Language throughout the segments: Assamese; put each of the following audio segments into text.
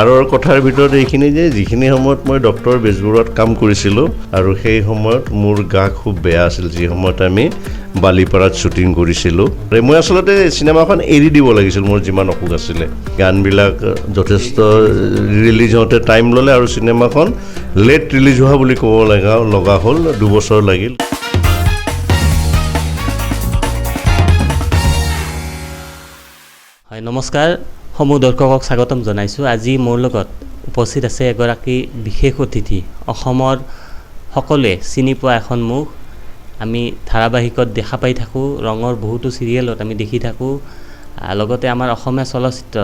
আৰৰ কথাৰ ভিতৰত এইখিনি যে যিখিনি সময়ত মই ডক্টৰ বেজবৰুৱাত কাম কৰিছিলোঁ আৰু সেই সময়ত মোৰ গা খুব বেয়া আছিল, যি সময়ত আমি বালিপাৰাত শ্বুটিং কৰিছিলোঁ। মই আচলতে চিনেমাখন এৰি দিব লাগিছিল, মোৰ যিমান অসুখ আছিলে। গানবিলাক যথেষ্ট ৰিলিজ হওঁতে টাইম ল'লে আৰু চিনেমাখন লেট ৰিলিজ হোৱা বুলি ক'ব লগা হ'ল, 2 বছৰ লাগিল। হয়, নমস্কাৰ। সমূহ দৰ্শকক স্বাগতম জনাইছোঁ। আজি মোৰ লগত উপস্থিত আছে এগৰাকী বিশেষ অতিথি, অসমৰ সকলোৱে চিনি পোৱা এখন মুখ। আমি ধাৰাবাহিকত দেখা পাই থাকোঁ, ৰঙৰ বহুতো চিৰিয়েলত আমি দেখি থাকোঁ, লগতে আমাৰ অসমীয়া চলচ্চিত্ৰ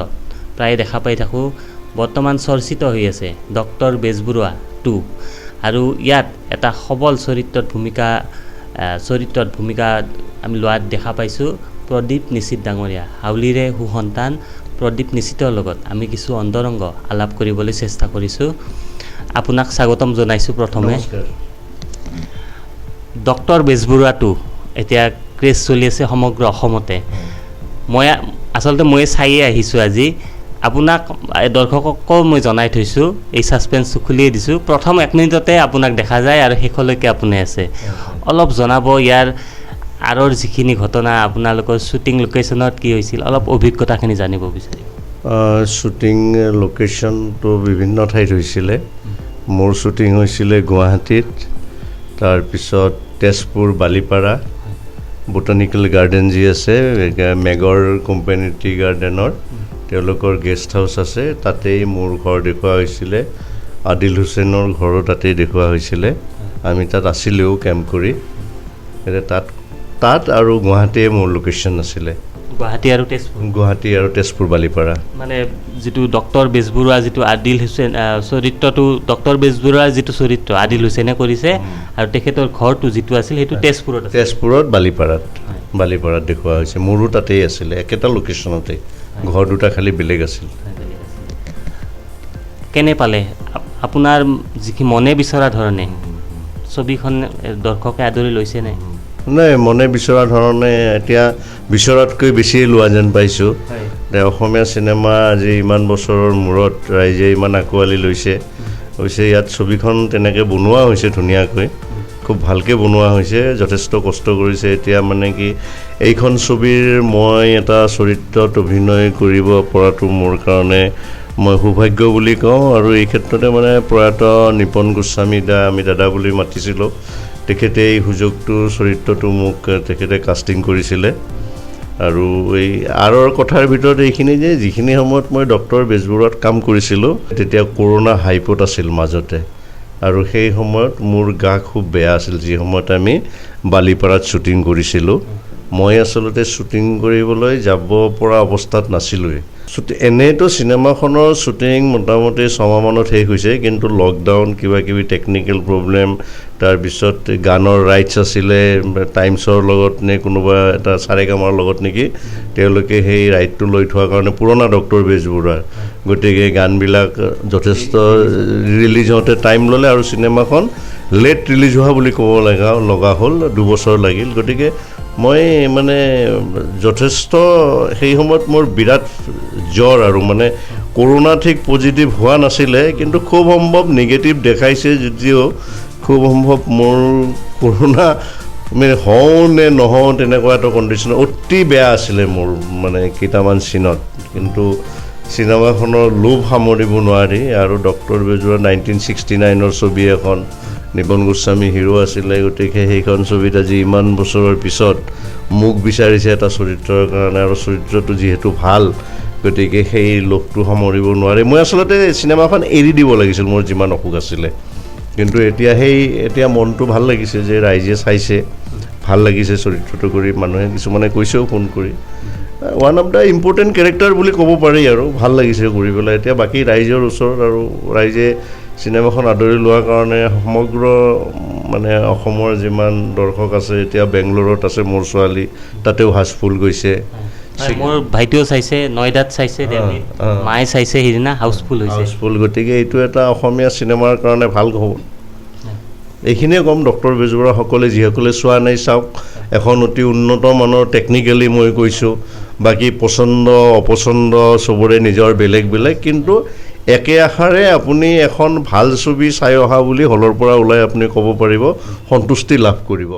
প্ৰায় দেখা পাই থাকোঁ। বৰ্তমান চৰ্চিত হৈ আছে ডক্টৰ বেজবৰুৱা 2, আৰু ইয়াত এটা সবল চৰিত্ৰত ভূমিকা আমি লোৱাত দেখা পাইছোঁ প্ৰদীপ নিশিত ডাঙৰীয়া। হাউলিৰে সুসন্তান প্ৰদীপ নিশিতৰ লগত আমি কিছু অন্তৰংগ আলাপ কৰিবলৈ চেষ্টা কৰিছোঁ। আপোনাক স্বাগতম জনাইছোঁ। প্ৰথমে ডক্টৰ বেজবৰুৱা 2 এতিয়া ক্ৰেজ চলি আছে সমগ্ৰ অসমতে। মই চায়ে আহিছোঁ আজি। আপোনাক দৰ্শককো মই জনাই থৈছোঁ, এই ছাছপেন্সটো খুলিয়ে দিছোঁ। প্ৰথম 1 মিনিটতে আপোনাক দেখা যায় আৰু শেষলৈকে আপুনি আছে। অলপ জনাব ইয়াৰ আৰৰ যিখিনি ঘটনা, আপোনালোকৰ শ্বুটিং লোকেশ্যনত কি হৈছিল, অলপ অভিজ্ঞতাখিনি জানিব বিচাৰিম। শ্বুটিং লোকেশ্যনটো বিভিন্ন ঠাইত হৈছিলে। মোৰ শ্বুটিং হৈছিলে গুৱাহাটীত, তাৰপিছত তেজপুৰ বালিপাৰা, বটানিকেল গাৰ্ডেন যি আছে মেগৰ কোম্পানী টি গাৰ্ডেনৰ, তেওঁলোকৰ গেষ্ট হাউচ আছে, তাতেই মোৰ ঘৰ দেখুওৱা হৈছিলে। আদিল হুছেইনৰ ঘৰো তাতেই দেখুওৱা হৈছিলে। আমি তাত আছিলেও কেম্প কৰি। তাত আৰু গুৱাহাটীয়ে মোৰ লোকেশ্যন আছিলে। গুৱাহাটী আৰু তেজপুৰ বালিপাৰা। মানে যিটো ডক্টৰ বেজবৰুৱা, যিটো আদিল হুছেইন চৰিত্ৰটো, ডক্টৰ বেজবৰুৱাৰ যিটো চৰিত্ৰ আদিল হুছেইনে কৰিছে, আৰু তেখেতৰ ঘৰটো যিটো আছিল সেইটো তেজপুৰত বালিপাৰাত দেখুওৱা হৈছে। মোৰো তাতেই আছিলে, একেটা লোকেশ্যনতেই। ঘৰ দুটা খালি বেলেগ আছিল। কেনে পালে আপোনাৰ যিখিনি মনে বিচৰা ধৰণে ছবিখন দৰ্শকে আদৰি লৈছেনে? নাই, মনে বিচৰা ধৰণে এতিয়া বিচৰাতকৈ বেছিয়ে লোৱা যেন পাইছোঁ। অসমীয়া চিনেমা আজি ইমান বছৰৰ মূৰত ৰাইজে ইমান আঁকোৱালি লৈছে। অৱশ্যে ইয়াত ছবিখন তেনেকৈ বনোৱা হৈছে ধুনীয়াকৈ, খুব ভালকৈ বনোৱা হৈছে, যথেষ্ট কষ্ট কৰিছে। এতিয়া মানে কি, এইখন ছবিৰ মই এটা চৰিত্ৰত অভিনয় কৰিব পৰাটো মোৰ কাৰণে মই সৌভাগ্য বুলি কওঁ। আৰু এই ক্ষেত্ৰতে মানে প্ৰয়াত নিপন গোস্বামী আমি দাদা বুলি মাতিছিলোঁ। তেখেতে এই চৰিত্ৰটো মোক তেখেতে কাষ্টিং কৰিছিলে। আৰু এই আৰৰ কথাৰ ভিতৰত এইখিনি যে যিখিনি সময়ত মই ডক্টৰ বেজবৰুৱাত কাম কৰিছিলোঁ, তেতিয়া কৰোণা হাইপত আছিল মাজতে, আৰু সেই সময়ত মোৰ গা খুব বেয়া আছিল, যি সময়ত আমি বালিপাৰাত শ্বুটিং কৰিছিলোঁ। মই আচলতে শ্বুটিং কৰিবলৈ যাব পৰা অৱস্থাত নাছিলোঁৱেই। এনেইতো চিনেমাখনৰ শ্বুটিং মোটামুটি 6 মাহমানত শেষ হৈছে, কিন্তু লকডাউন, কিবাকিবি টেকনিকেল প্ৰব্লেম, তাৰপিছত গানৰ ৰাইটছ আছিলে টাইমছৰ লগত নে কোনোবা এটা চাৰেগামাৰ লগত নেকি, তেওঁলোকে সেই ৰাইটটো লৈ থোৱাৰ কাৰণে, পুৰণা ডক্টৰ বেজবৰুৱাৰ, গতিকে গানবিলাক যথেষ্ট ৰিলিজ হওঁতে টাইম ল'লে আৰু চিনেমাখন লেট ৰিলিজ হোৱা বুলি ক'ব লগা হ'ল, 2 বছৰ লাগিল। গতিকে মই মানে যথেষ্ট সেই সময়ত মোৰ বিৰাট জ্বৰ, আৰু মানে কৰোণা ঠিক পজিটিভ হোৱা নাছিলে, কিন্তু খুব সম্ভৱ নিগেটিভ দেখাইছে যদিও খুব সম্ভৱ মোৰ কৰোণা হওঁ নে নহওঁ তেনেকুৱা এটা কণ্ডিশ্যন অতি বেয়া আছিলে মোৰ মানে কেইটামান চিনত। কিন্তু চিনেমাখনৰ লোভ সামৰিব নোৱাৰি। আৰু ডক্টৰ বেজবৰুৱা 1969ৰ ছবি এখন, নিপন গোস্বামী হিৰো আছিলে, গতিকে সেইখন ছবিত আজি ইমান বছৰৰ পিছত মোক বিচাৰিছে এটা চৰিত্ৰৰ কাৰণে, আৰু চৰিত্ৰটো যিহেতু ভাল, গতিকে সেই লোভটো সামৰিব নোৱাৰি। মই আচলতে চিনেমাখন এৰি দিব লাগিছিল, মোৰ যিমান অসুখ আছিলে। কিন্তু এতিয়া মনটো ভাল লাগিছে যে ৰাইজে চাইছে, ভাল লাগিছে চৰিত্ৰটো কৰি। মানুহে কিছুমানে কৈছেও ফোন কৰি, one of the important character বুলি ক'ব পাৰি, আৰু ভাল লাগিছে কৰি পেলাই। এতিয়া বাকী ৰাইজৰ ওচৰত, আৰু ৰাইজে চিনেমাখন আদৰি লোৱাৰ কাৰণে সমগ্ৰ মানে অসমৰ যিমান দৰ্শক আছে, এতিয়া বেংগলোৰত আছে মোৰ ছোৱালী, তাতেও হাউচফুল গৈছে। মোৰ ভাইটিও চাইছে, নয়দাত চাইছে, মায়ে চাইছে, সিদিনা হাউচফুল হৈছে। গতিকে এইটো এটা অসমীয়া চিনেমাৰ কাৰণে ভাল খবৰ। এইখিনিয়ে ক'ম, ডক্টৰ বেজবৰুৱা সকলে যিসকলে চোৱা নাই চাওক। এখন অতি উন্নত মানৰ টেকনিকেলি মই কৈছোঁ, বাকী পচন্দ অপচন্দ চবৰে নিজৰ বেলেগ বেলেগ, কিন্তু একে আশাৰে আপুনি এখন ভাল ছবি চাই অহা বুলি হলৰ পৰা ওলাই আপুনি ক'ব পাৰিব, সন্তুষ্টি লাভ কৰিব।